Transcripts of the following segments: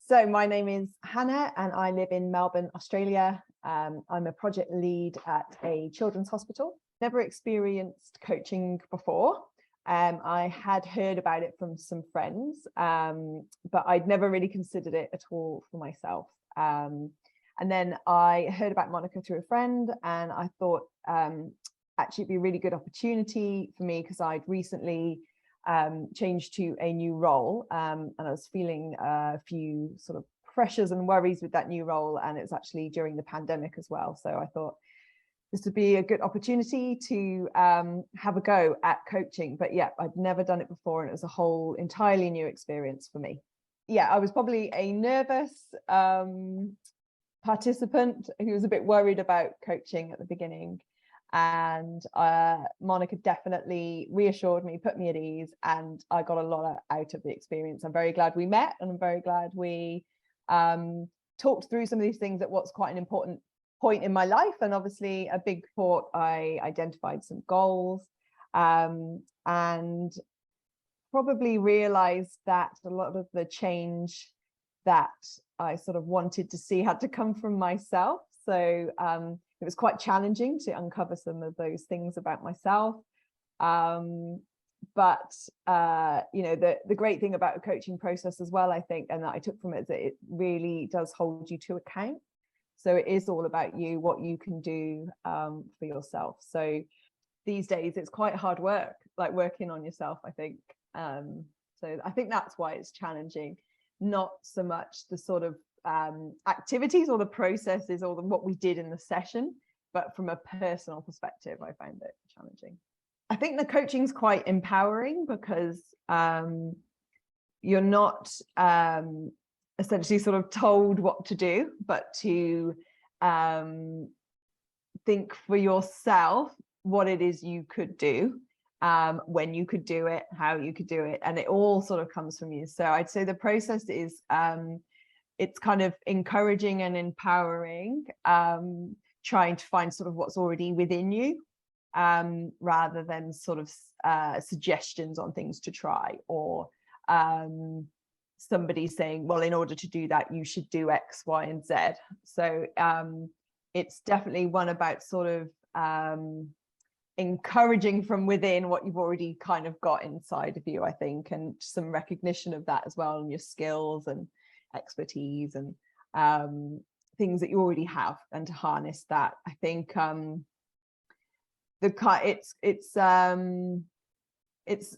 So my name is Hannah and I live in Melbourne, Australia. I'm a project lead at a children's hospital. Never experienced coaching before. I had heard about it from some friends, but I'd never really considered it at all for myself. And then I heard about Monica through a friend, and I thought actually it'd be a really good opportunity for me because I'd recently changed to a new role, and I was feeling a few sort of pressures and worries with that new role, and it's actually during the pandemic as well. So I thought this would be a good opportunity to have a go at coaching. But yeah, I'd never done it before, and it was a whole entirely new experience for me. Yeah, I was probably a nervous participant who was a bit worried about coaching at the beginning. And Monica definitely reassured me, put me at ease, and I got a lot out of the experience. I'm very glad we met, and I'm very glad we talked through some of these things at what's quite an important point in my life. And obviously a big thought, I identified some goals and probably realized that a lot of the change that I sort of wanted to see had to come from myself. So it was quite challenging to uncover some of those things about myself. But you know, the great thing about a coaching process as well, I think, and that I took from it, is that it really does hold you to account. So it is all about you, what you can do for yourself. So these days it's quite hard work, like working on yourself, I think. So I think that's why it's challenging, not so much the sort of activities or the processes or what we did in the session, but from a personal perspective, I found it challenging. I think the coaching is quite empowering because you're not essentially sort of told what to do, but to think for yourself what it is you could do, when you could do it, how you could do it, and it all sort of comes from you. So I'd say the process is it's kind of encouraging and empowering, trying to find sort of what's already within you, rather than sort of suggestions on things to try, or somebody saying, well, in order to do that, you should do X, Y, and Z. So it's definitely one about sort of encouraging from within what you've already kind of got inside of you, I think, and some recognition of that as well, and your skills and expertise and things that you already have, and to harness that. I think it's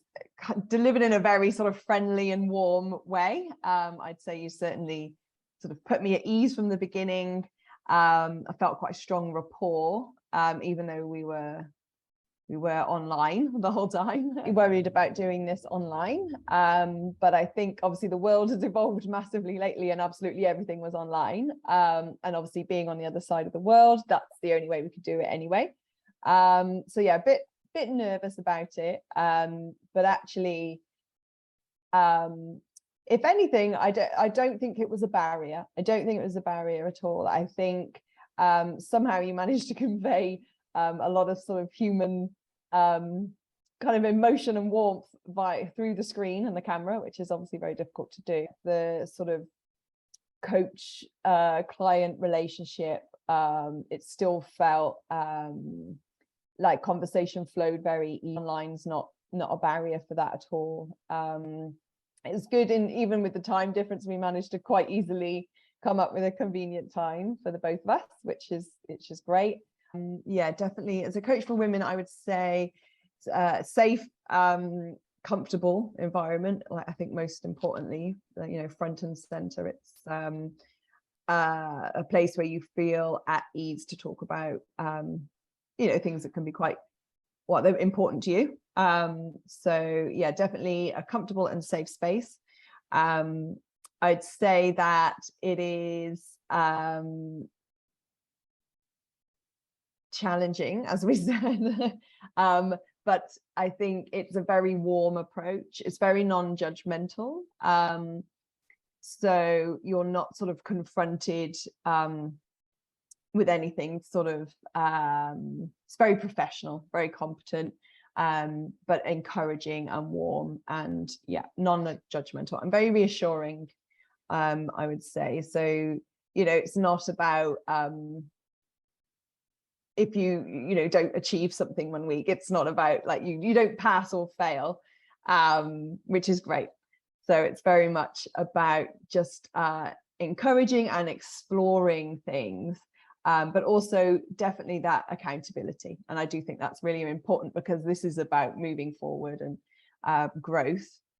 delivered in a very sort of friendly and warm way. I'd say you certainly sort of put me at ease from the beginning. I felt quite a strong rapport, even though we were online the whole time. We worried about doing this online, but I think obviously the world has evolved massively lately, and absolutely everything was online. And obviously being on the other side of the world, that's the only way we could do it anyway. So yeah, a bit nervous about it, but actually, if anything, I don't think it was a barrier. I don't think it was a barrier at all. I think somehow you managed to convey a lot of sort of human kind of emotion and warmth through the screen and the camera, which is obviously very difficult to do. The sort of coach client relationship, it still felt like conversation flowed very easy. Online's not a barrier for that at all. It's good, and even with the time difference, we managed to quite easily come up with a convenient time for the both of us, which is great. Yeah, definitely. As a coach for women, I would say safe, comfortable environment. Like, I think most importantly, you know, front and center. It's a place where you feel at ease to talk about, you know, things that can be quite they're important to you. So yeah, definitely a comfortable and safe space. I'd say that it is challenging, as we said, but I think it's a very warm approach. It's very non-judgmental, so you're not sort of confronted with anything sort of it's very professional, very competent, but encouraging and warm, and yeah, non-judgmental and very reassuring. I would say. So, it's not about if you don't achieve something one week, it's not about like you don't pass or fail, which is great. So it's very much about just encouraging and exploring things, but also definitely that accountability. And I do think that's really important, because this is about moving forward and growth.